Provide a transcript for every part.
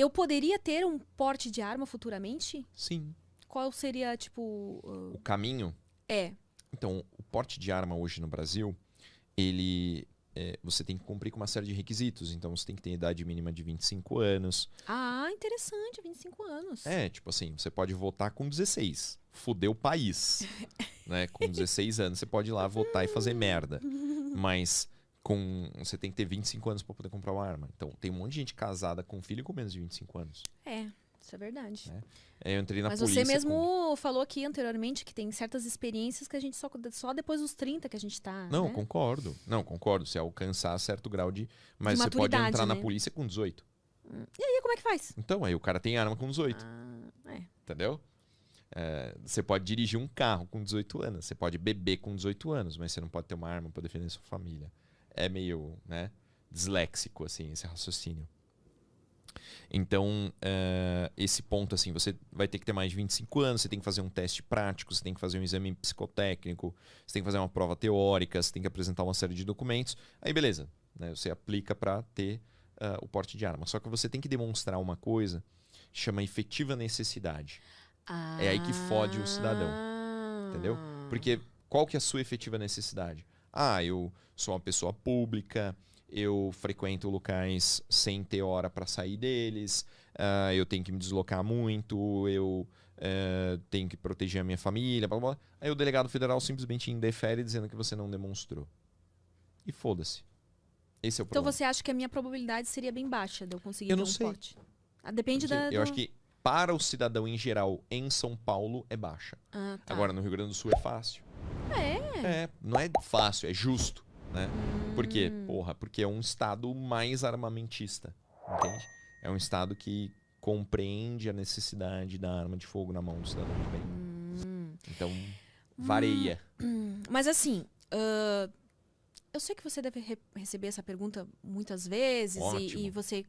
Eu poderia ter um porte de arma futuramente? Sim. Qual seria, tipo... O caminho... Então, o porte de arma hoje no Brasil, ele... você tem que cumprir com uma série de requisitos. Então, você tem que ter idade mínima de 25 anos. Ah, interessante. 25 anos. Tipo assim, você pode votar com 16. Fudeu o país. Né? Com 16 anos, você pode ir lá votar e fazer merda. Mas você tem que ter 25 anos para poder comprar uma arma. Então, tem um monte de gente casada com filho com menos de 25 anos. Isso é verdade. Né? Eu entrei na Mas polícia... você mesmo falou aqui anteriormente que tem certas experiências que a gente só depois dos 30 que a gente tá, Não, né? concordo. Não, concordo. Você alcançar certo grau de... Mas De você pode maturidade, entrar na né? polícia com 18. E aí, como é que faz? Então, aí o cara tem arma com 18. Entendeu? Você pode dirigir um carro com 18 anos. Você pode beber com 18 anos, mas você não pode ter uma arma para defender sua família. É meio, né, disléxico, assim, esse raciocínio. Então, esse ponto, assim, você vai ter que ter mais de 25 anos, você tem que fazer um teste prático, você tem que fazer um exame psicotécnico, você tem que fazer uma prova teórica, você tem que apresentar uma série de documentos. Aí, beleza, né, você aplica para ter o porte de arma. Só que você tem que demonstrar uma coisa que chama efetiva necessidade. É aí que fode o cidadão, entendeu? Porque qual que é a sua efetiva necessidade? Eu sou uma pessoa pública, eu frequento locais sem ter hora para sair deles, eu tenho que me deslocar muito, eu tenho que proteger a minha família, blá, blá, blá. Aí o delegado federal simplesmente indefere dizendo que você não demonstrou. E foda-se. Esse é o Então problema. você acha que a minha probabilidade seria bem baixa de eu conseguir Eu ter não um sei. porte? Depende Eu acho que para o cidadão em geral em São Paulo é baixa. Tá. Agora no Rio Grande do Sul é fácil. Não é fácil, é justo. Né? Por quê? Porque é um estado mais armamentista, entende? É um estado que compreende a necessidade da arma de fogo na mão do cidadão de bem. Então, varia. Mas assim, eu sei que você deve receber essa pergunta muitas vezes e você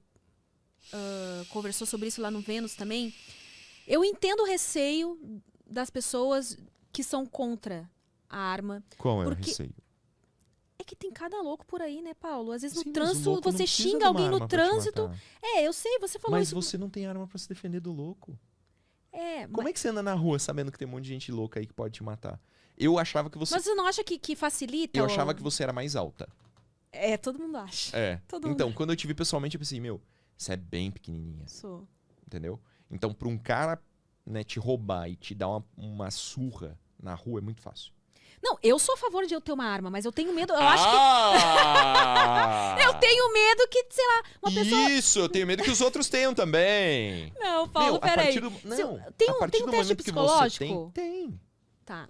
conversou sobre isso lá no Vênus também. Eu entendo o receio das pessoas que são contra a arma. Qual é o receio? É que tem cada louco por aí, né, Paulo? Às vezes Sim, no trânsito você você xinga alguém no trânsito. Eu sei, você falou mas isso. Mas você não tem arma pra se defender do louco. Como mas... é que você anda na rua sabendo que tem um monte de gente louca aí que pode te matar? Eu achava que você... Mas você não acha que facilita? Eu achava que você era mais alta. Todo mundo acha. Todo então, mundo... quando eu te vi pessoalmente, eu pensei, você é bem pequenininha. Sou. Entendeu? Então, pra um cara, né, te roubar e te dar uma surra na rua é muito fácil. Não, eu sou a favor de eu ter uma arma, mas eu tenho medo. Eu acho que. Eu tenho medo que, sei lá, uma pessoa. Isso, eu tenho medo que os outros tenham também. Não, Paulo, peraí. Tem um teste psicológico? Tem. Tá.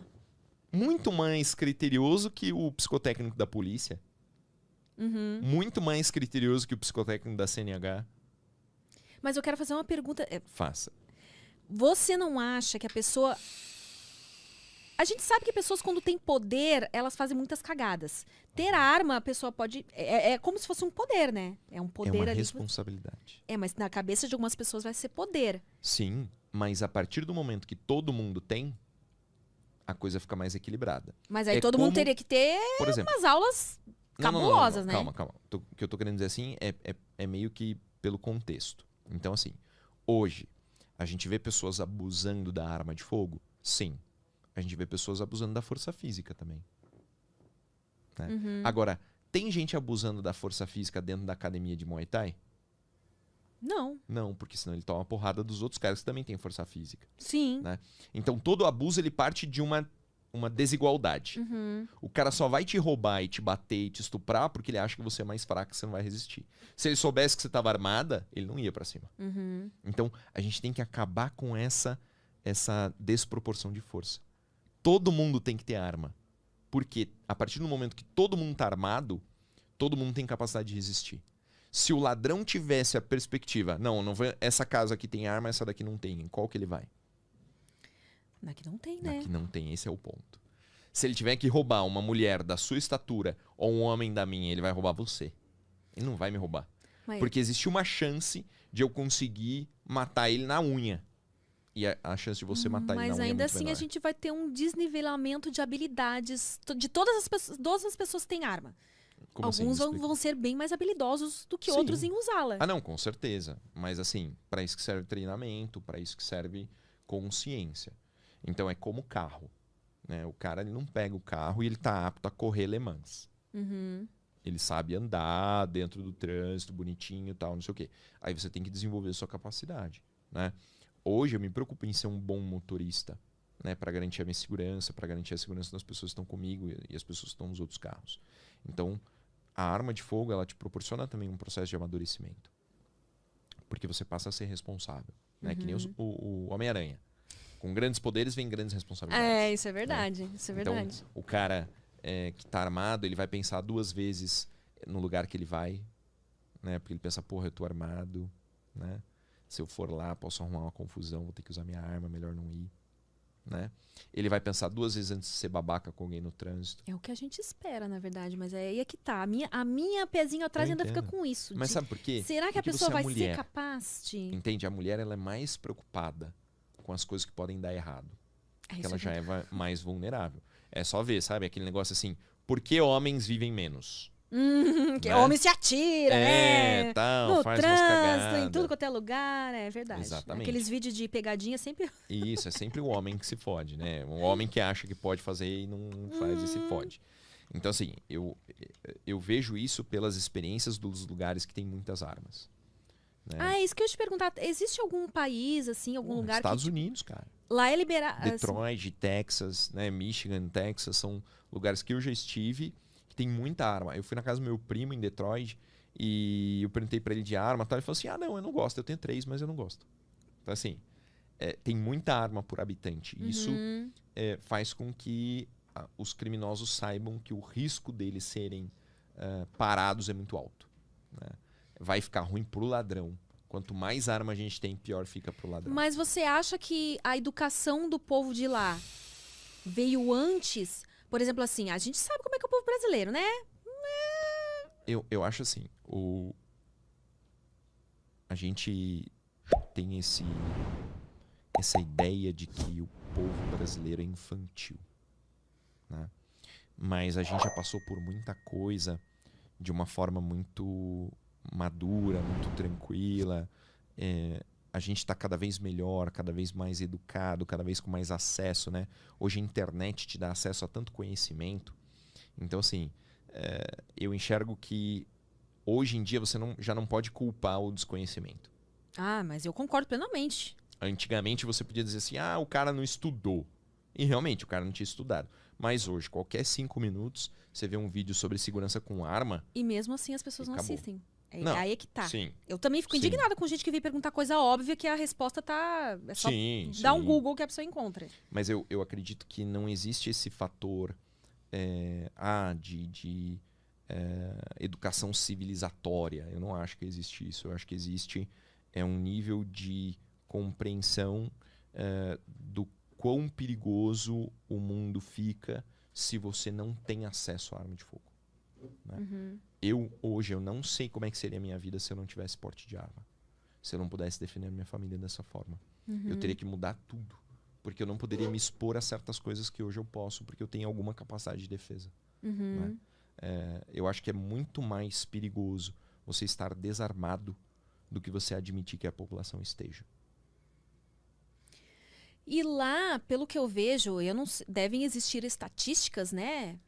Muito mais criterioso que o psicotécnico da polícia. Muito mais criterioso que o psicotécnico da CNH. Mas eu quero fazer uma pergunta. Faça. Você não acha que a pessoa... A gente sabe que pessoas, quando têm poder, elas fazem muitas cagadas. Ter a arma, a pessoa pode... É como se fosse um poder, né? É um poder ali. É uma responsabilidade. Mas na cabeça de algumas pessoas vai ser poder. Sim, mas a partir do momento que todo mundo tem, a coisa fica mais equilibrada. Mas aí todo mundo teria que ter, por exemplo, umas aulas cabulosas, né? Calma. O que eu tô querendo dizer assim é meio que pelo contexto. Então, assim, hoje, a gente vê pessoas abusando da arma de fogo? Sim. A gente vê pessoas abusando da força física também. Né? Agora, tem gente abusando da força física dentro da academia de Muay Thai? Não. Não, porque senão ele toma a porrada dos outros caras que também têm força física. Sim. Né? Então, todo abuso ele parte de uma desigualdade. O cara só vai te roubar e te bater e te estuprar porque ele acha que você é mais fraca e você não vai resistir. Se ele soubesse que você estava armada, ele não ia pra cima. Então, a gente tem que acabar com essa desproporção de força. Todo mundo tem que ter arma. Porque a partir do momento que todo mundo tá armado, todo mundo tem capacidade de resistir. Se o ladrão tivesse a perspectiva, não vai, essa casa aqui tem arma, essa daqui não tem, em qual que ele vai? Daqui não tem, né? Daqui não tem, esse é o ponto. Se ele tiver que roubar uma mulher da sua estatura ou um homem da minha, ele vai roubar você. Ele não vai me roubar. Porque existe uma chance de eu conseguir matar ele na unha. E a chance de você matar ele na unha é muito menor. Mas ainda assim a gente vai ter um desnivelamento de habilidades. De todas as pessoas têm arma. Como alguns assim? vão ser bem mais habilidosos do que outros em usá-la. Ah, não, com certeza. Mas assim, para isso que serve treinamento, para isso que serve consciência. Então é como carro, né? O cara ele não pega o carro e ele tá apto a correr Le Mans. Uhum. Ele sabe andar dentro do trânsito, bonitinho e tal, não sei o quê. Aí você tem que desenvolver a sua capacidade, né? Hoje eu me preocupo em ser um bom motorista, né? Para garantir a minha segurança, para garantir a segurança das pessoas que estão comigo e as pessoas que estão nos outros carros. Então, a arma de fogo, ela te proporciona também um processo de amadurecimento. Porque você passa a ser responsável, né? Que nem o Homem-Aranha. Com grandes poderes vem grandes responsabilidades. Isso é verdade. Né? Isso é verdade. Então, o cara que tá armado, ele vai pensar 2 vezes no lugar que ele vai, né? Porque ele pensa, porra, eu tô armado, né? Se eu for lá, posso arrumar uma confusão, vou ter que usar minha arma, melhor não ir, né? Ele vai pensar 2 vezes antes de ser babaca com alguém no trânsito. É o que a gente espera, na verdade, mas aí é que tá. A minha pezinho atrás ainda fica com isso. Mas sabe por quê? Será que porque a pessoa vai mulher. ser capaz de... Entende? A mulher ela é mais preocupada com as coisas que podem dar errado. Porque ela já é mais vulnerável. É só ver, sabe? Aquele negócio assim, por que homens vivem menos? Que né? homem se atira, né? Tal, no faz trânsito, em tudo quanto é lugar, é verdade. Exatamente. Aqueles vídeos de pegadinha sempre... Isso, é sempre o homem que se fode, né? Um homem que acha que pode fazer e não faz e se fode. Então, assim, eu vejo isso pelas experiências dos lugares que tem muitas armas. Né? Ah, é isso que eu ia te perguntar. Existe algum país, assim, algum lugar Estados Unidos, cara. Lá é liberado... Detroit, Texas, né? Michigan, Texas, são lugares que eu já estive, que tem muita arma. Eu fui na casa do meu primo em Detroit e eu perguntei pra ele de arma, tal, ele falou assim, não, eu não gosto, eu tenho 3, mas eu não gosto. Então, assim, tem muita arma por habitante. Isso faz com que os criminosos saibam que o risco deles serem parados é muito alto. Né? Vai ficar ruim pro ladrão. Quanto mais arma a gente tem, pior fica pro ladrão. Mas você acha que a educação do povo de lá veio antes? Por exemplo, assim, a gente sabe como é que é o povo brasileiro, né? Eu acho assim, a gente tem essa ideia de que o povo brasileiro é infantil. Né? Mas a gente já passou por muita coisa de uma forma muito madura, muito tranquila. A gente está cada vez melhor, cada vez mais educado, cada vez com mais acesso, né? Hoje a internet te dá acesso a tanto conhecimento. Então, assim, eu enxergo que hoje em dia você já não pode culpar o desconhecimento. Ah, mas eu concordo plenamente. Antigamente você podia dizer assim, o cara não estudou. E realmente, o cara não tinha estudado. Mas hoje, qualquer 5 minutos, você vê um vídeo sobre segurança com arma. E mesmo assim as pessoas não acabou. assistem. Não, aí é que tá. Sim. Eu também fico indignada com gente que vem perguntar coisa óbvia que a resposta tá... É só dar um Google que a pessoa encontra. Mas eu acredito que não existe esse fator de educação civilizatória. Eu não acho que existe isso. Eu acho que existe um nível de compreensão do quão perigoso o mundo fica se você não tem acesso à arma de fogo. Né? Hoje eu não sei como é que seria a minha vida se eu não tivesse porte de arma. Se eu não pudesse defender a minha família dessa forma. Eu teria que mudar tudo. Porque eu não poderia me expor a certas coisas que hoje eu posso, porque eu tenho alguma capacidade de defesa. Né? Eu acho que é muito mais perigoso você estar desarmado do que você admitir que a população esteja. E lá, pelo que eu vejo, devem existir estatísticas, né?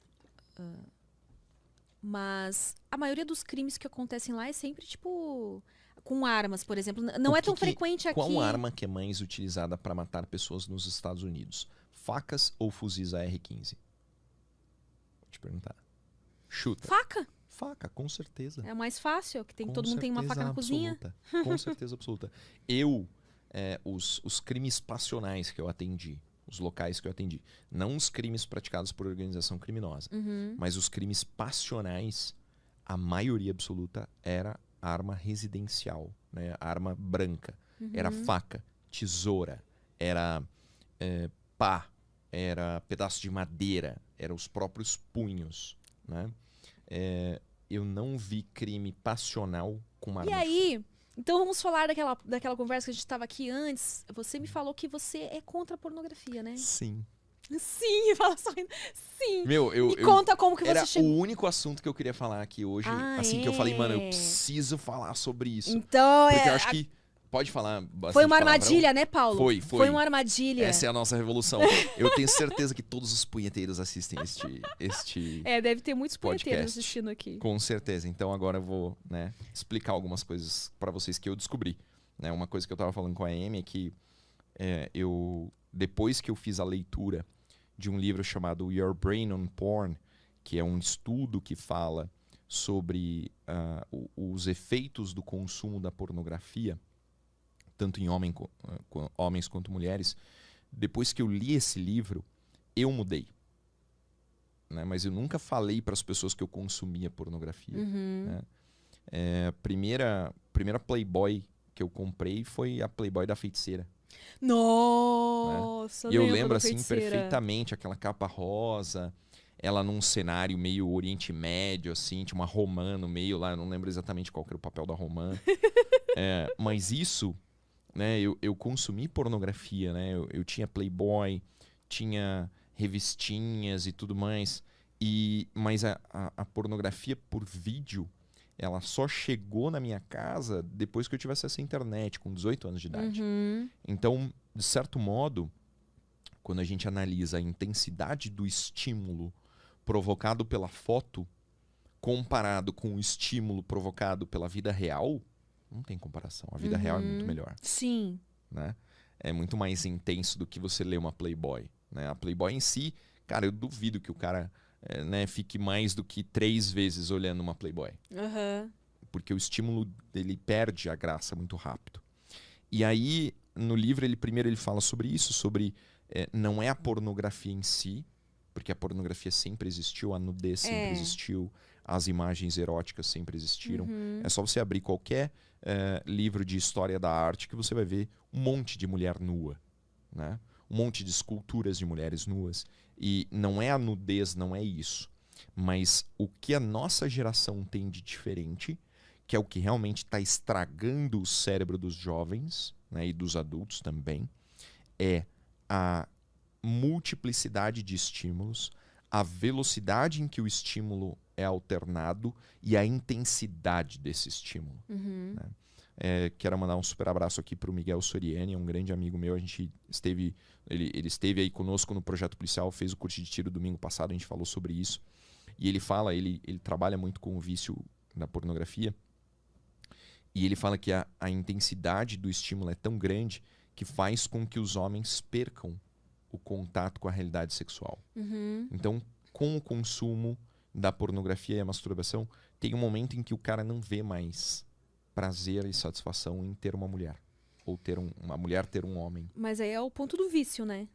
Mas a maioria dos crimes que acontecem lá é sempre, tipo, com armas, por exemplo. Não é tão frequente aqui. Qual arma que é mais utilizada para matar pessoas nos Estados Unidos? Facas ou fuzis AR-15? Vou te perguntar. Chuta. Faca. Faca, com certeza. É o mais fácil, que todo mundo tem uma faca na cozinha. Com certeza absoluta. Os crimes passionais que eu atendi, os locais que eu atendi, não os crimes praticados por organização criminosa, mas os crimes passionais, a maioria absoluta era arma residencial, né? Arma branca. Era faca, tesoura, era pá, era pedaço de madeira, eram os próprios punhos, né? Eu não vi crime passional com arma. E aí, então vamos falar daquela conversa que a gente estava aqui antes. Você me falou que você é contra a pornografia, né? Sim. Sim, fala só. Sim. Meu, Me conta como que você chegou. Era o único assunto que eu queria falar aqui hoje. Assim que eu falei, mano, eu preciso falar sobre isso. Então, porque eu acho que... Pode falar bastante foi uma armadilha, palavrão? né, Paulo? Foi. Foi uma armadilha. Essa é a nossa revolução. Eu tenho certeza que todos os punheteiros assistem este deve ter muitos podcast. punheteiros assistindo aqui. Com certeza. Então agora eu vou, né, explicar algumas coisas pra vocês que eu descobri. Né? Uma coisa que eu tava falando com a Amy é que depois que eu fiz a leitura de um livro chamado Your Brain on Porn, que é um estudo que fala sobre os efeitos do consumo da pornografia, tanto em homens quanto mulheres, depois que eu li esse livro, eu mudei. Né? Mas eu nunca falei para as pessoas que eu consumia pornografia. Né? Primeira Playboy que eu comprei foi a Playboy da Feiticeira. Nossa, né? E eu lembro assim perfeitamente aquela capa rosa, ela num cenário meio Oriente Médio, assim, tinha uma romã no meio lá, eu não lembro exatamente qual que era o papel da romã. Mas isso, né, eu consumi pornografia, né? Eu tinha Playboy, tinha revistinhas e tudo mais. Mas a pornografia por vídeo, ela só chegou na minha casa depois que eu tivesse essa internet, com 18 anos de idade. Então, de certo modo, quando a gente analisa a intensidade do estímulo provocado pela foto, comparado com o estímulo provocado pela vida real, não tem comparação. A vida real é muito melhor. Sim. Né? É muito mais intenso do que você ler uma Playboy. Né? A Playboy em si, cara, eu duvido que o cara fique mais do que 3 vezes olhando uma Playboy. Porque o estímulo dele perde a graça muito rápido. E aí, no livro, ele fala sobre isso, sobre não é a pornografia em si, porque a pornografia sempre existiu, a nudez sempre existiu, as imagens eróticas sempre existiram. É só você abrir qualquer livro de história da arte que você vai ver um monte de mulher nua, né? Um monte de esculturas de mulheres nuas. E não é a nudez, não é isso. Mas o que a nossa geração tem de diferente, que é o que realmente está estragando o cérebro dos jovens, né, e dos adultos também, é a multiplicidade de estímulos, a velocidade em que o estímulo é alternado e a intensidade desse estímulo. Né? Quero mandar um super abraço aqui para o Miguel Soriani, é um grande amigo meu. Ele esteve aí conosco no Projeto Policial, fez o curso de tiro domingo passado, a gente falou sobre isso. E ele fala, ele trabalha muito com o vício na pornografia, e ele fala que a intensidade do estímulo é tão grande que faz com que os homens percam o contato com a realidade sexual. Então, com o consumo da pornografia e a masturbação, tem um momento em que o cara não vê mais prazer e satisfação em ter uma mulher. Ou ter uma mulher ter um homem. Mas aí é o ponto do vício, né?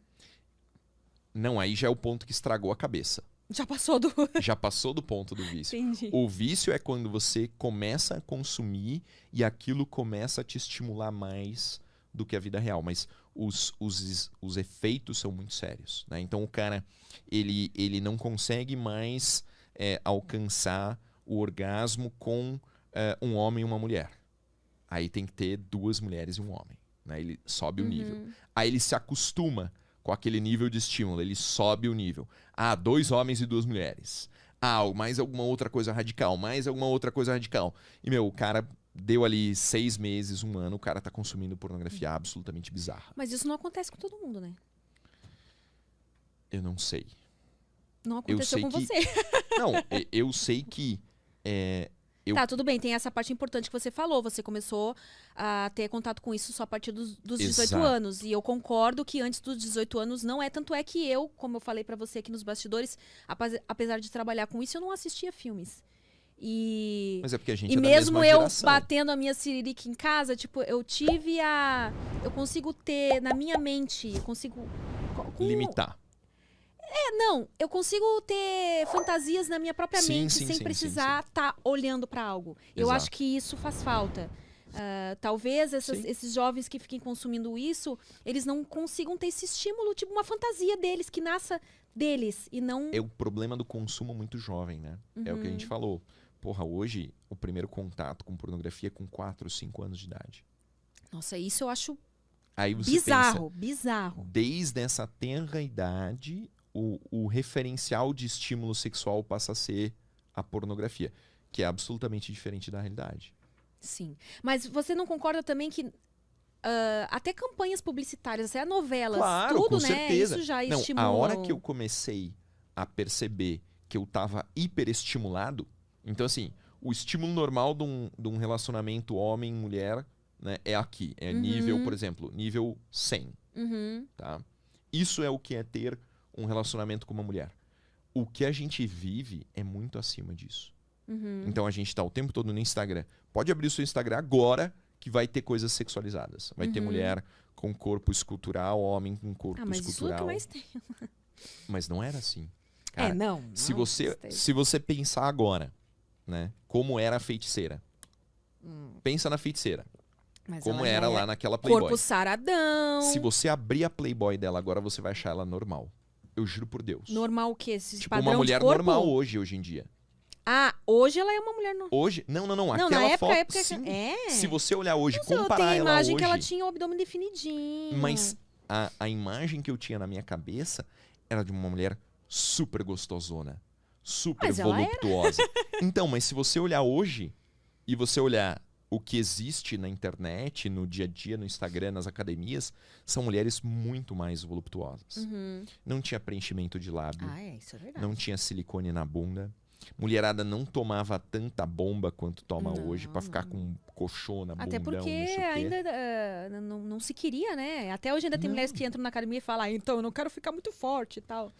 Não, aí já é o ponto que estragou a cabeça. Já passou do... Já passou do ponto do vício. Entendi. O vício é quando você começa a consumir e aquilo começa a te estimular mais do que a vida real. Mas os efeitos são muito sérios. Né? Então o cara ele não consegue mais alcançar o orgasmo com um homem e uma mulher. Aí tem que ter 2 mulheres e um homem. Né? Ele sobe o nível. Aí ele se acostuma com aquele nível de estímulo. Ele sobe o nível. 2 homens e 2 mulheres. Mais alguma outra coisa radical. Mais alguma outra coisa radical. E, o cara deu ali 6 meses, 1 ano, o cara tá consumindo pornografia absolutamente bizarra. Mas isso não acontece com todo mundo, né? Eu não sei. Não aconteceu com você. Não, eu sei que... Tá, tudo bem, tem essa parte importante que você falou. Você começou a ter contato com isso só a partir dos 18 anos. E eu concordo que antes dos 18 anos não é. Tanto é que eu, como eu falei pra você aqui nos bastidores, apesar de trabalhar com isso, eu não assistia filmes. Mas é porque a gente e mesmo eu batendo a minha siririca em casa, tipo, eu consigo ter na minha mente, eu consigo... limitar. Não, eu consigo ter fantasias na minha própria mente sem precisar estar olhando para algo. Eu acho que isso faz falta. Talvez esses jovens que fiquem consumindo isso, eles não consigam ter esse estímulo, tipo uma fantasia deles, que nasça deles e não... É o problema do consumo muito jovem, né? É o que a gente falou. Porra, hoje o primeiro contato com pornografia é com 4, 5 anos de idade. Nossa, isso eu acho Aí você bizarro, pensa, bizarro. desde essa tenra idade, o referencial de estímulo sexual passa a ser a pornografia, que é absolutamente diferente da realidade. Sim. Mas você não concorda também que até campanhas publicitárias, até novelas, Claro, tudo, com né? certeza. Isso já Não, estimula. a hora que eu comecei a perceber que eu estava hiperestimulado, então assim, o estímulo normal de um relacionamento homem-mulher, né, é aqui. É nível, por exemplo, nível 100. Tá? Isso é o que é ter um relacionamento com uma mulher. O que a gente vive é muito acima disso. Então a gente está o tempo todo no Instagram. Pode abrir o seu Instagram agora que vai ter coisas sexualizadas. Vai ter mulher com corpo escultural, homem com corpo mas escultural. Isso é o que mais tem. Mas não era assim. Cara, não. Se você pensar agora, né, como era a feiticeira. Pensa na feiticeira. Mas como ela era lá naquela Playboy. Corpo saradão. Se você abrir a Playboy dela agora, você vai achar ela normal. Eu juro por Deus. Normal o quê? Esse tipo padrão uma mulher de corpo? normal hoje em dia. Ah, hoje ela é uma mulher normal. Hoje? Não. Não, Aquela na foto, época sim. é. Se você olhar hoje, Eu comparar tenho a ela imagem hoje... que ela tinha o abdômen definidinho. Mas a imagem que eu tinha na minha cabeça era de uma mulher super gostosona. Super Mas ela voluptuosa. Então, mas se você olhar hoje e você olhar o que existe na internet, no dia a dia, no Instagram, nas academias, são mulheres muito mais voluptuosas. Não tinha preenchimento de lábio. Isso é verdade. Não tinha silicone na bunda. Mulherada não tomava tanta bomba quanto toma hoje pra ficar com colchona, bundão, Até porque não sei o quê. ainda não se queria, né? Até hoje ainda tem mulheres que entram na academia e falam, então eu não quero ficar muito forte e tal.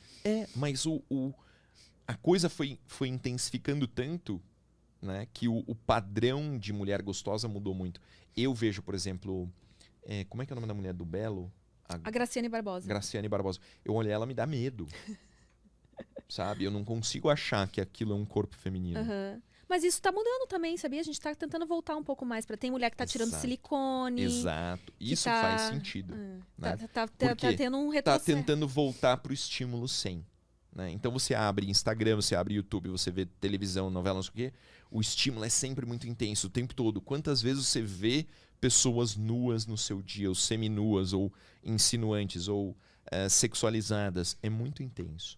Mas a coisa foi intensificando tanto, né, que o padrão de mulher gostosa mudou muito. Eu vejo, por exemplo, como é que é o nome da mulher do Belo? A Graciane Barbosa. Graciane Barbosa. Eu olhei ela, me dá medo. Sabe? Eu não consigo achar que aquilo é um corpo feminino. Mas isso tá mudando também, sabia? A gente tá tentando voltar um pouco mais. Tem mulher que tá tirando silicone. Exato. Isso faz sentido. Né? Tá tendo um Tá retrocesso. tentando voltar pro estímulo 100. Né? Então você abre Instagram, você abre YouTube, você vê televisão, novela, não sei o quê. O estímulo é sempre muito intenso, o tempo todo. Quantas vezes você vê pessoas nuas no seu dia, ou seminuas, ou insinuantes, ou sexualizadas? É muito intenso.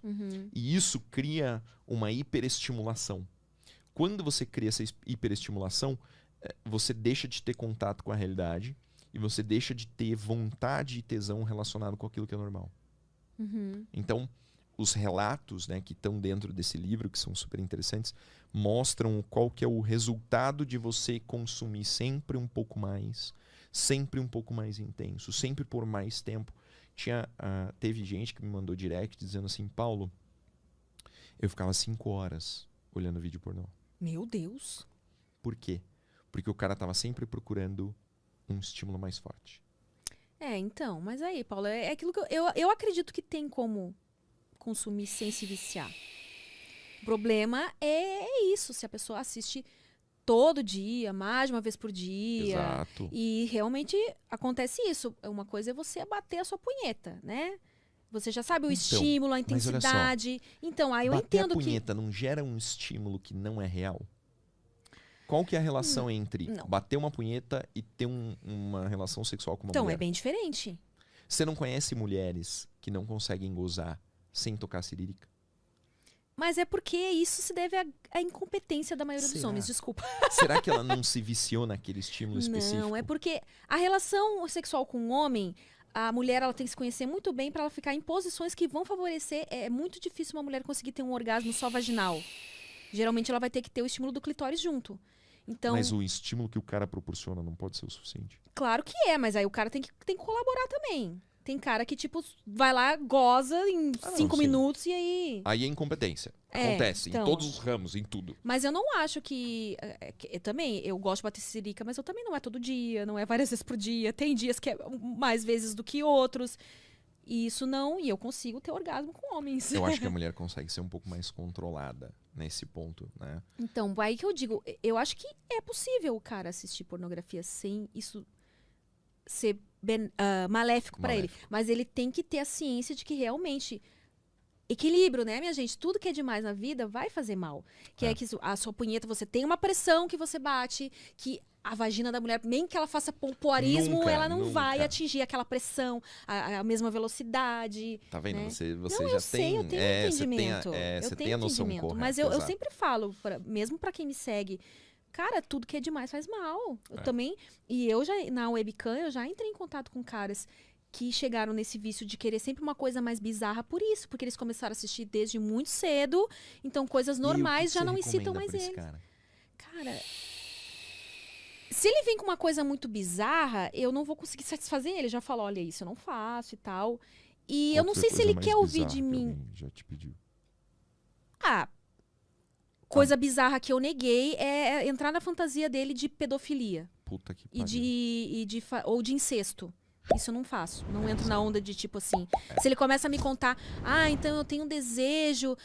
E isso cria uma hiperestimulação. Quando você cria essa hiperestimulação, você deixa de ter contato com a realidade e você deixa de ter vontade e tesão relacionado com aquilo que é normal. Então, os relatos, né, que estão dentro desse livro, que são super interessantes, mostram qual que é o resultado de você consumir sempre um pouco mais intenso, sempre por mais tempo. Teve gente que me mandou direct dizendo assim, Paulo, eu ficava 5 horas olhando vídeo pornô. Meu Deus. Por quê? Porque o cara estava sempre procurando um estímulo mais forte. Então, mas aí, Paulo, é aquilo que eu acredito que tem como consumir sem se viciar. O problema é isso, se a pessoa assiste todo dia, mais de uma vez por dia. Exato. E realmente acontece isso. Uma coisa é você bater a sua punheta, né? Você já sabe o estímulo, a intensidade. Então, aí eu entendo que... Bater a punheta não gera um estímulo que não é real? Qual que é a relação entre bater uma punheta e ter uma relação sexual com uma mulher? Então, é bem diferente. Você não conhece mulheres que não conseguem gozar sem tocar a cirílica? Mas é porque isso se deve à incompetência da maioria dos homens, desculpa. Será que ela não se viciou naquele estímulo específico? Não, é porque a relação sexual com o homem, a mulher ela tem que se conhecer muito bem para ela ficar em posições que vão favorecer. É muito difícil uma mulher conseguir ter um orgasmo só vaginal. Geralmente ela vai ter que ter o estímulo do clitóris junto. Então, mas o estímulo que o cara proporciona não pode ser o suficiente? Claro que é, mas aí o cara tem que colaborar também. Tem cara que, tipo, vai lá, goza em 5 minutos e aí... Aí é incompetência. Acontece em todos os ramos, em tudo. Mas eu não acho que... eu gosto de bater sirica, mas eu também não é todo dia, não é várias vezes por dia. Tem dias que é mais vezes do que outros. E isso não... E eu consigo ter orgasmo com homens. Eu acho que a mulher consegue ser um pouco mais controlada nesse ponto, né? Então, aí que eu digo, eu acho que é possível o cara assistir pornografia sem isso ser maléfico para ele. Mas ele tem que ter a ciência de que realmente equilíbrio, né, minha gente? Tudo que é demais na vida vai fazer mal. Que é que a sua punheta, você tem uma pressão que você bate, que a vagina da mulher, nem que ela faça pompoarismo, ela não vai atingir aquela pressão, a mesma velocidade. Tá vendo? Né? Você não, já eu sei, eu tenho entendimento. Você tem a noção correta. Mas eu sempre falo, mesmo pra quem me segue, cara, tudo que é demais faz mal. Eu também. E eu já, na webcam, eu já entrei em contato com caras que chegaram nesse vício de querer sempre uma coisa mais bizarra por isso, porque eles começaram a assistir desde muito cedo, então coisas normais já não excitam mais eles. Cara, se ele vem com uma coisa muito bizarra, eu não vou conseguir satisfazer ele. Já falou, olha, isso eu não faço e tal. E eu não sei se ele quer ouvir de mim. Já te pediu. Coisa bizarra que eu neguei é entrar na fantasia dele de pedofilia. Puta que pariu. Ou de incesto. Isso eu não faço. Não entro na onda de tipo assim. Se ele começa a me contar, então eu tenho um desejo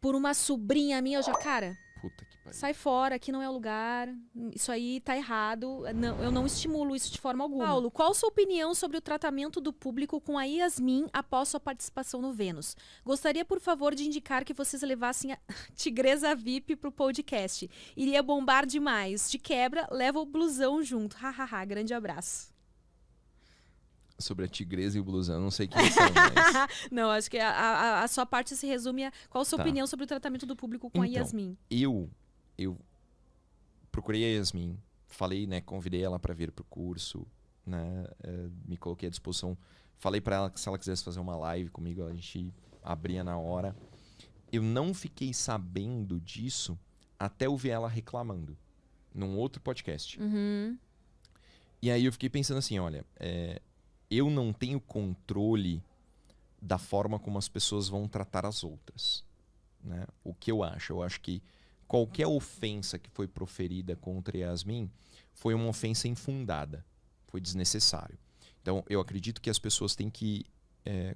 por uma sobrinha minha, eu já, cara, puta que pariu. Sai fora, aqui não é o lugar. Isso aí tá errado. Não, eu não estimulo isso de forma alguma. Paulo, qual sua opinião sobre o tratamento do público com a Yasmin após sua participação no Vênus? Gostaria, por favor, de indicar que vocês levassem a Tigresa VIP pro podcast. Iria bombar demais. De quebra, leva o blusão junto. Hahaha, grande abraço. Sobre a Tigresa e o blusão, não sei quem são, mas... Não, acho que a sua parte se resume a qual a sua opinião sobre o tratamento do público com a Yasmin. Eu procurei a Yasmin, falei, né, convidei ela para vir pro curso, né, me coloquei à disposição, falei para ela que se ela quisesse fazer uma live comigo, a gente abria na hora. Eu não fiquei sabendo disso até eu ver ela reclamando num outro podcast. Uhum. E aí eu fiquei pensando assim, olha, eu não tenho controle da forma como as pessoas vão tratar as outras, né? O que eu acho? Eu acho que qualquer ofensa que foi proferida contra Yasmin foi uma ofensa infundada, foi desnecessário. Então, eu acredito que as pessoas têm que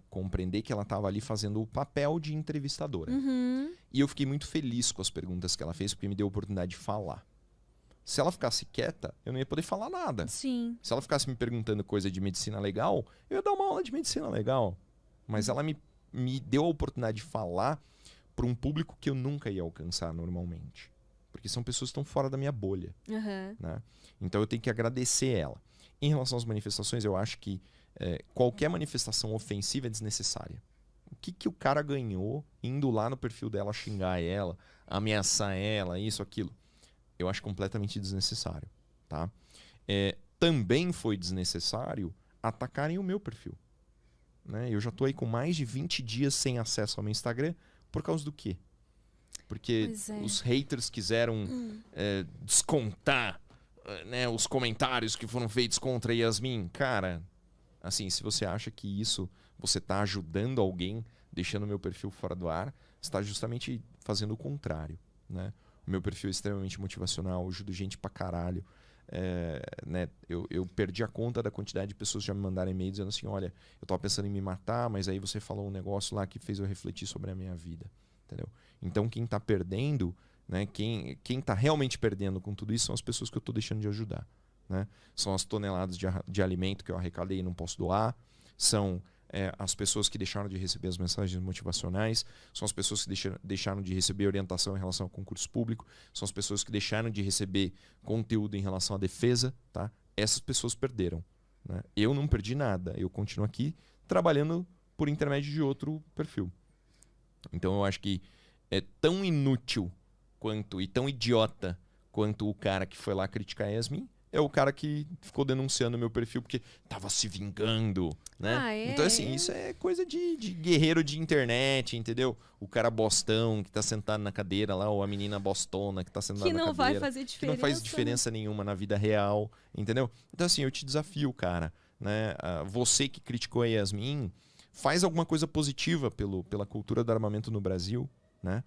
compreender que ela estava ali fazendo o papel de entrevistadora. Uhum. E eu fiquei muito feliz com as perguntas que ela fez, porque me deu a oportunidade de falar. Se ela ficasse quieta, eu não ia poder falar nada. Sim. Se ela ficasse me perguntando coisa de medicina legal, eu ia dar uma aula de medicina legal. Mas ela me deu a oportunidade de falar para um público que eu nunca ia alcançar normalmente. Porque são pessoas que estão fora da minha bolha. Uhum. Né? Então eu tenho que agradecer ela. Em relação às manifestações, eu acho que qualquer manifestação ofensiva é desnecessária. O que o cara ganhou indo lá no perfil dela xingar ela, ameaçar ela, isso, aquilo? Eu acho completamente desnecessário. Tá? Também foi desnecessário atacarem o meu perfil. Né? Eu já estou aí com mais de 20 dias sem acesso ao meu Instagram. Por causa do quê? Porque os haters quiseram descontar né, os comentários que foram feitos contra Yasmin. Cara, assim, se você acha que isso você está ajudando alguém, deixando o meu perfil fora do ar, você está justamente fazendo o contrário. Né? O meu perfil é extremamente motivacional, eu ajudo gente pra caralho. Né, eu perdi a conta da quantidade de pessoas que já me mandaram e-mail dizendo assim, olha, eu tava pensando em me matar, mas aí você falou um negócio lá que fez eu refletir sobre a minha vida. Entendeu? Então quem tá perdendo, né, quem tá realmente perdendo com tudo isso são as pessoas que eu tô deixando de ajudar. Né? São as toneladas de alimento que eu arrecadei e não posso doar, são as pessoas que deixaram de receber as mensagens motivacionais, são as pessoas que deixaram de receber orientação em relação ao concurso público, são as pessoas que deixaram de receber conteúdo em relação à defesa. Tá? Essas pessoas perderam. Né? Eu não perdi nada, eu continuo aqui trabalhando por intermédio de outro perfil. Então eu acho que é tão inútil e tão idiota quanto o cara que foi lá criticar a Yasmin, é o cara que ficou denunciando o meu perfil porque tava se vingando, né? Então, assim, isso é coisa de guerreiro de internet, entendeu? O cara bostão que tá sentado na cadeira lá, ou a menina bostona que tá sentada na cadeira. Que não vai fazer diferença. Que não faz diferença nenhuma na vida real, entendeu? Então, assim, eu te desafio, cara, né? Você que criticou a Yasmin, faz alguma coisa positiva pela cultura do armamento no Brasil, né?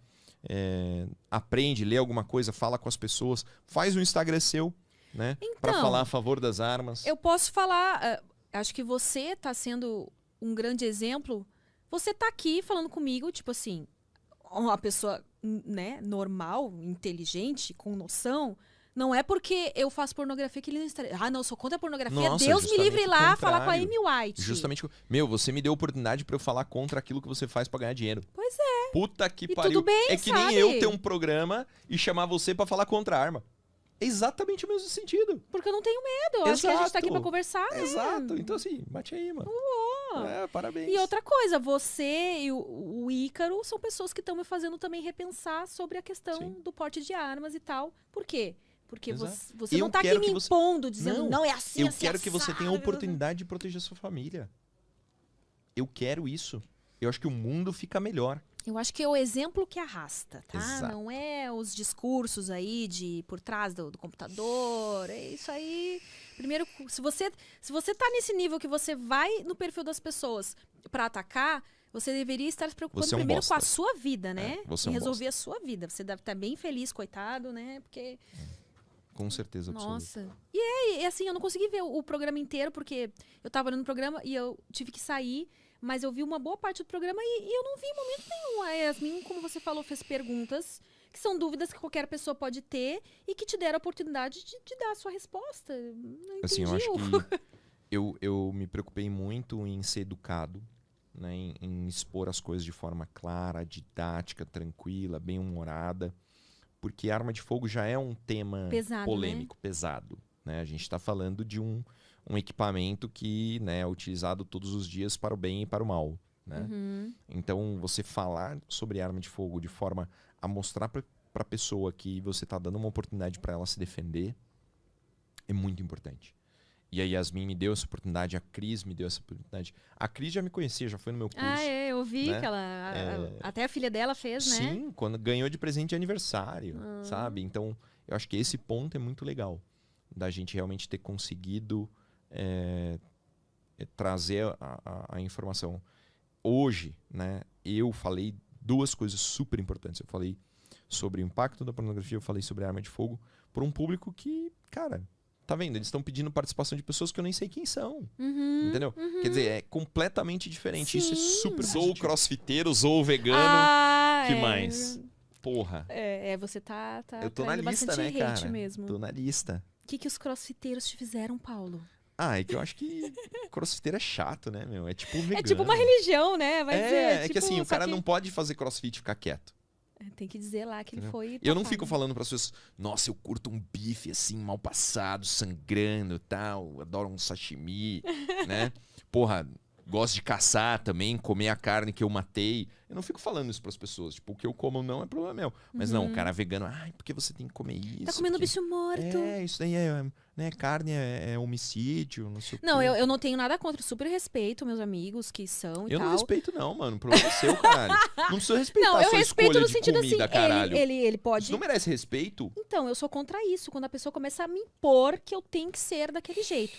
Aprende, lê alguma coisa, fala com as pessoas, faz um Instagram seu, né? Então, para falar a favor das armas. Eu posso falar, acho que você está sendo um grande exemplo. Você está aqui falando comigo, tipo assim, uma pessoa, né, normal, inteligente, com noção, Não é porque eu faço pornografia que ele não está... Ah, não, eu sou contra a pornografia. Nossa, Deus me livre lá falar com a contrário. Amy White. Justamente. Meu, você me deu a oportunidade pra eu falar contra aquilo que você faz pra ganhar dinheiro. Pois é. Puta que E pariu. tudo bem, é que sabe? nem eu ter um programa e chamar você pra falar contra a arma. É exatamente o mesmo sentido. Porque eu não tenho medo. Eu acho que a gente tá aqui pra conversar, né? Exato. Então, assim, bate aí, mano. Parabéns. E outra coisa, você e o Ícaro são pessoas que estão me fazendo também repensar sobre a questão do porte de armas e tal. Por quê? Porque você não tá aqui me impondo, dizendo, não, é assim, eu assim, quero assado. que você tenha a oportunidade de proteger sua família. Eu quero isso. Eu acho que o mundo fica melhor. Eu acho que é o exemplo que arrasta, tá? Exato. Não é os discursos aí de por trás do computador. É isso aí. Primeiro, se você tá nesse nível que você vai no perfil das pessoas pra atacar, você deveria estar se preocupando primeiro com a sua vida, né? Você em resolver a sua vida. Você deve estar bem feliz, coitado, né? Porque... Com certeza absoluta. Nossa. E assim, eu não consegui ver o programa inteiro, porque eu tava olhando o programa e eu tive que sair, mas eu vi uma boa parte do programa e eu não vi em momento nenhum. A Yasmin, como você falou, fez perguntas que são dúvidas que qualquer pessoa pode ter e que te deram a oportunidade de dar a sua resposta. Não entendi. Assim, eu acho que eu me preocupei muito em ser educado, né, em expor as coisas de forma clara, didática, tranquila, bem-humorada. Porque arma de fogo já é um tema pesado, polêmico, pesado. Né? A gente está falando de um equipamento que, né, é utilizado todos os dias para o bem e para o mal. Né? Então, você falar sobre arma de fogo de forma a mostrar para a pessoa que você está dando uma oportunidade para ela se defender é muito importante. E a Yasmin me deu essa oportunidade, a Cris me deu essa oportunidade. A Cris já me conhecia, já foi no meu curso. Ah, eu vi, né? Que ela... até a filha dela fez, né? Sim, quando ganhou de presente de aniversário, sabe? Então, eu acho que esse ponto é muito legal. Da gente realmente ter conseguido trazer a informação. Hoje, né, eu falei 2 coisas super importantes. Eu falei sobre o impacto da pornografia, eu falei sobre a arma de fogo por um público que, cara... Tá vendo? Eles estão pedindo participação de pessoas que eu nem sei quem são. Entendeu? Quer dizer, é completamente diferente. Sim. Isso é super... Sou crossfiteiro, sou vegano. Que mais? Porra. Você tá eu tô na lista, né, cara? Mesmo. Tô na lista. O que os crossfiteiros te fizeram, Paulo? É que eu acho que crossfiteiro é chato, né, meu? É tipo vegano. É tipo uma religião, né? Vai dizer, é tipo, que assim, o cara não pode fazer crossfit e ficar quieto. Tem que dizer lá que ele foi... Eu não fico falando para as pessoas, nossa, eu curto um bife assim, mal passado, sangrando e tal, adoro um sashimi, né? Porra, gosto de caçar também, comer a carne que eu matei. Eu não fico falando isso para as pessoas, tipo, o que eu como não é problema meu. Mas não, o cara vegano, porque você tem que comer isso? Tá comendo bicho morto. Isso daí né, carne é homicídio, não sei o quê. Não, eu não tenho nada contra, super respeito meus amigos que são e eu tal. não respeito não, mano, o problema é seu, caralho. Não precisa respeitar a sua escolha no sentido de comida, assim, caralho. Ele pode... Isso não merece respeito? Então, eu sou contra isso, quando a pessoa começa a me impor que eu tenho que ser daquele jeito.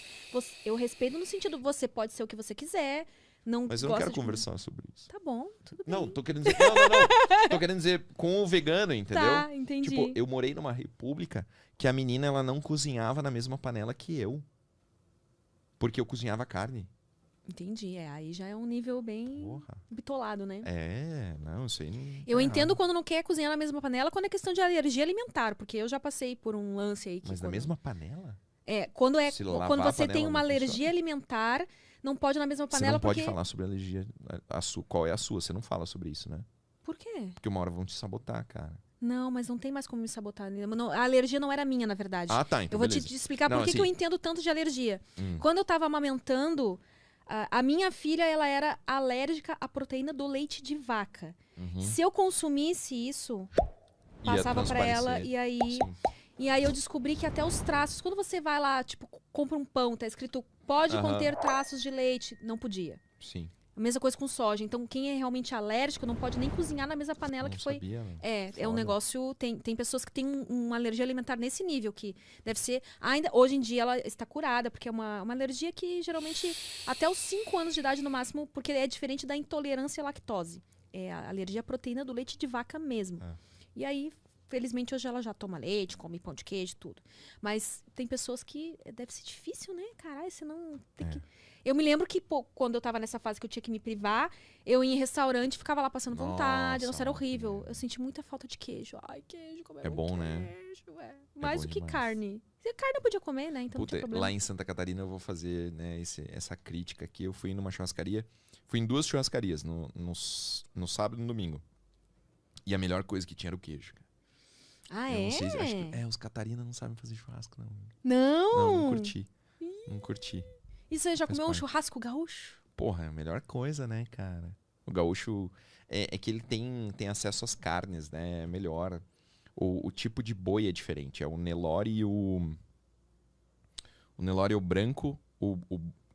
Eu respeito no sentido, você pode ser o que você quiser, não mas eu não quero conversar sobre isso. Tá bom, tudo bem. Não, tô querendo dizer... Não. Tô querendo dizer com o vegano, entendeu? Tá, entendi. Tipo, eu morei numa república que a menina, ela não cozinhava na mesma panela que eu. Porque eu cozinhava carne. Entendi, aí já é um nível bem bitolado, né? Não, isso aí não... Eu entendo quando não quer cozinhar na mesma panela, quando é questão de alergia alimentar, porque eu já passei por um lance aí que... Mas na mesma panela? Quando você tem uma alergia alimentar, não pode na mesma panela porque... Você não pode falar sobre alergia, qual é a sua, você não fala sobre isso, né? Por quê? Porque uma hora vão te sabotar, cara. Não, mas não tem mais como me sabotar. A alergia não era minha, na verdade. Tá, então eu vou beleza. te explicar por que eu entendo tanto de alergia. Quando eu tava amamentando, a minha filha, ela era alérgica à proteína do leite de vaca. Se eu consumisse isso, passava pra ela e aí... Sim. E aí eu descobri que até os traços, quando você vai lá, tipo, compra um pão, tá escrito pode conter traços de leite, não podia. Sim. A mesma coisa com soja. Então, quem é realmente alérgico não pode nem cozinhar na mesma panela não que foi. Sabia, é um negócio. Tem pessoas que têm uma alergia alimentar nesse nível, que deve ser. Ainda hoje em dia ela está curada, porque é uma alergia que geralmente até os 5 anos de idade no máximo, porque é diferente da intolerância à lactose. É a alergia à proteína do leite de vaca mesmo. E aí felizmente hoje ela já toma leite, come pão de queijo, tudo. Mas tem pessoas que deve ser difícil, né? Caralho, você não tem que... Eu me lembro que quando eu tava nessa fase que eu tinha que me privar, eu ia em restaurante e ficava lá passando vontade. Nossa, era horrível. Eu senti muita falta de queijo. Ai, queijo, comer bom, queijo, né? Mais do que carne. Carne eu podia comer, né? Então não tinha problema. Lá em Santa Catarina eu vou fazer, né, essa crítica aqui. Eu fui numa churrascaria. Fui em 2 churrascarias, no sábado e no domingo. E a melhor coisa que tinha era o queijo. Ah, eu é? Não sei, acho que, os catarinas não sabem fazer churrasco, não. Não? Não curti. Não curti. E você já comeu um churrasco gaúcho? Porra, é a melhor coisa, né, cara? O gaúcho é que ele tem acesso às carnes, né? É melhor. O tipo de boi é diferente. É o Nelore e o... O Nelore é o branco,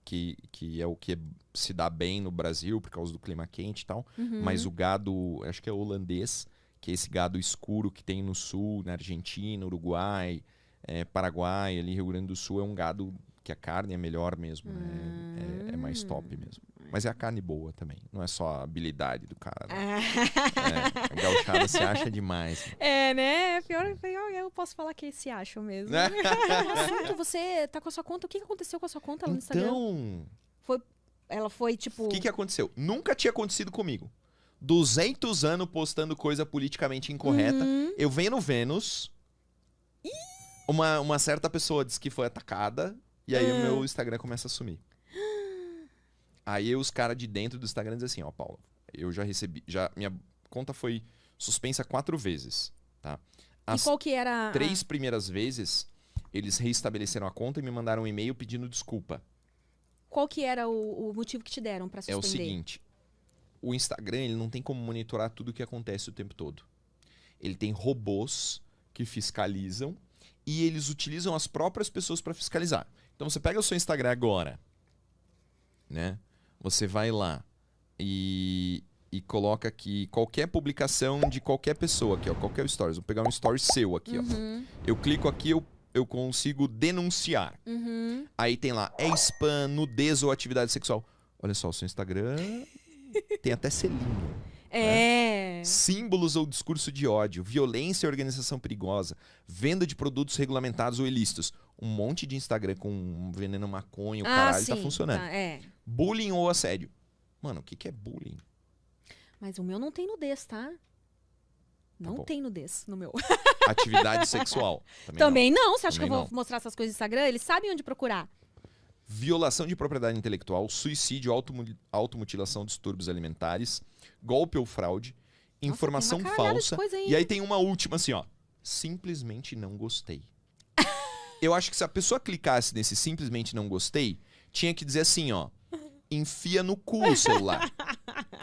que é o que se dá bem no Brasil por causa do clima quente e tal. Mas o gado, acho que é holandês, que é esse gado escuro que tem no sul, na Argentina, Uruguai, Paraguai, ali Rio Grande do Sul, é um gado que a carne é melhor mesmo, né? É mais top mesmo. Mas é a carne boa também, não é só a habilidade do cara. Né? A gauchada se acha demais. Né? Pior, eu posso falar que se acham mesmo. Você tá com a sua conta, o que aconteceu com a sua conta lá no Instagram? Ela foi tipo... O que aconteceu? Nunca tinha acontecido comigo. 200 anos postando coisa politicamente incorreta. Eu venho no Vênus, uma certa pessoa disse que foi atacada, e aí o meu Instagram começa a sumir. Aí os caras de dentro do Instagram dizem assim, ó, Paulo, eu já recebi, minha conta foi suspensa 4 vezes, tá? E qual que era? 3 primeiras vezes, eles reestabeleceram a conta e me mandaram um e-mail pedindo desculpa. Qual que era o motivo que te deram pra suspender? É o seguinte, o Instagram ele não tem como monitorar tudo o que acontece o tempo todo. Ele tem robôs que fiscalizam e eles utilizam as próprias pessoas para fiscalizar. Então você pega o seu Instagram agora, né? Você vai lá e coloca aqui qualquer publicação de qualquer pessoa aqui, ó, qualquer stories. Vou pegar um story seu aqui, ó. Eu clico aqui, eu consigo denunciar. Aí tem lá, spam, nudez ou atividade sexual. Olha só, o seu Instagram tem até selinho. Né? Símbolos ou discurso de ódio, violência e organização perigosa, venda de produtos regulamentados ou ilícitos. Um monte de Instagram com veneno maconha, o caralho, tá funcionando. Bullying ou assédio. Mano, o que é bullying? Mas o meu não tem nudez, tá? Não tem nudez no meu. Atividade sexual. Também não. Você acha que eu vou mostrar essas coisas no Instagram? Eles sabem onde procurar. Violação de propriedade intelectual, suicídio, automutilação, distúrbios alimentares, golpe ou fraude, informação falsa. E aí tem uma última assim, ó. Simplesmente não gostei. Eu acho que se a pessoa clicasse nesse simplesmente não gostei, tinha que dizer assim, ó. Enfia no cu o celular.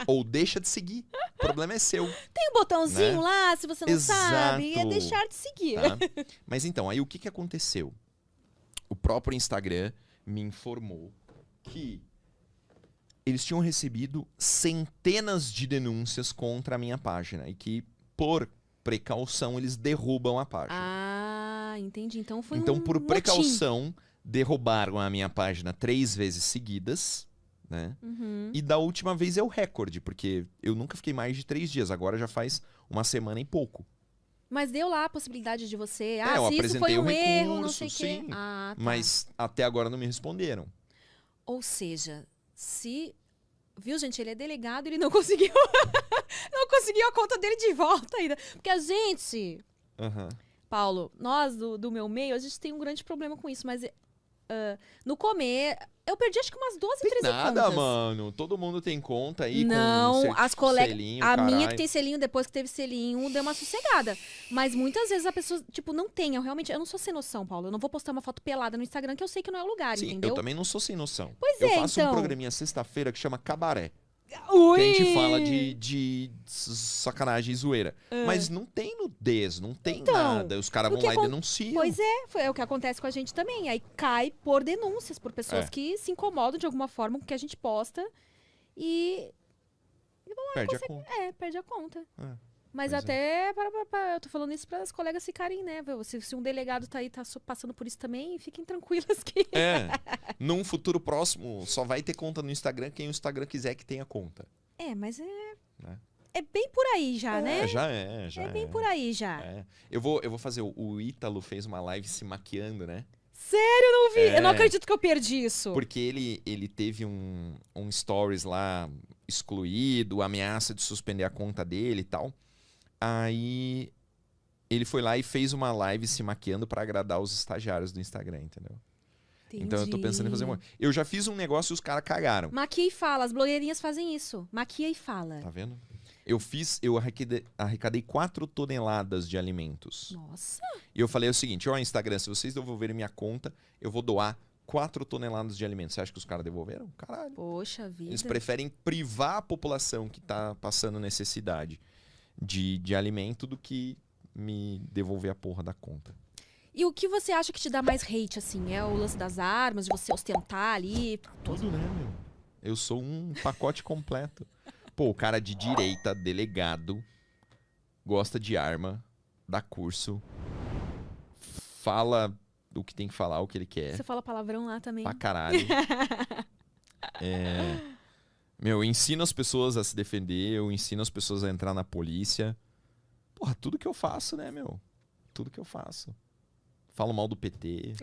Ou deixa de seguir. O problema é seu. Tem um botãozinho lá, se você não sabe, é deixar de seguir. Tá? Mas então, aí o que aconteceu? O próprio Instagram me informou que eles tinham recebido centenas de denúncias contra a minha página e que, por precaução, eles derrubam a página. Ah, entendi. Então foi por precaução, derrubaram a minha página 3 vezes seguidas, né? E da última vez é o recorde, porque eu nunca fiquei mais de 3 dias, agora já faz uma semana e pouco. Mas deu lá a possibilidade de você... eu se isso foi um erro, não sei o quê. Sim, tá. Mas até agora não me responderam. Ou seja, viu, gente? Ele é delegado e ele não conseguiu... não conseguiu a conta dele de volta ainda. Porque a gente... Paulo, nós do meu meio, a gente tem um grande problema com isso, mas... no comer... Eu perdi acho que umas 12, 13 contas. Nada, mano. Todo mundo tem conta aí com as colegas. A minha que tem selinho, depois que teve selinho, deu uma sossegada. Mas muitas vezes a pessoa, não tem. Eu não sou sem noção, Paulo. Eu não vou postar uma foto pelada no Instagram que eu sei que não é o lugar, entendeu? Eu também não sou sem noção. Pois eu faço um programinha sexta-feira que chama Cabaré. Ui! Que a gente fala de sacanagem e zoeira. Mas não tem nudez, não tem nada. Os caras vão lá e denunciam. Pois é o que acontece com a gente também. Aí cai por denúncias, por pessoas que se incomodam de alguma forma com o que a gente posta e vão lá, perde a conta. Perde a conta. Mas até, eu tô falando isso para as colegas ficarem, né? Se um delegado tá aí, tá passando por isso também, fiquem tranquilas que... Num futuro próximo, só vai ter conta no Instagram quem o Instagram quiser que tenha conta. Mas né? é bem por aí já, né? Já é. É bem por aí já. É. Eu vou fazer. O Ítalo fez uma live se maquiando, né? Sério, eu não vi. Eu não acredito que eu perdi isso. Porque ele teve um stories lá excluído, ameaça de suspender a conta dele e tal. Aí ele foi lá e fez uma live se maquiando pra agradar os estagiários do Instagram, entendeu? Entendi. Então eu tô pensando em fazer Eu já fiz um negócio e os caras cagaram. Maquia e fala. As blogueirinhas fazem isso. Maquia e fala. Tá vendo? Eu arrecadei 4 toneladas de alimentos. Nossa. E eu falei o seguinte, ó, Instagram, se vocês devolverem minha conta, eu vou doar 4 toneladas de alimentos. Você acha que os caras devolveram? Caralho. Poxa vida. Eles preferem privar a população que tá passando necessidade de alimento do que me devolver a porra da conta. E o que você acha que te dá mais hate, assim? É o lance das armas, de você ostentar ali? Tudo, né, meu? Eu sou um pacote completo. Pô, o cara de direita, delegado, gosta de arma, dá curso, fala o que tem que falar, o que ele quer. Você fala palavrão lá também. Pra caralho. Meu, ensina as pessoas a se defender, eu ensino as pessoas a entrar na polícia. Porra, tudo que eu faço, né, meu? Tudo que eu faço. Falo mal do PT.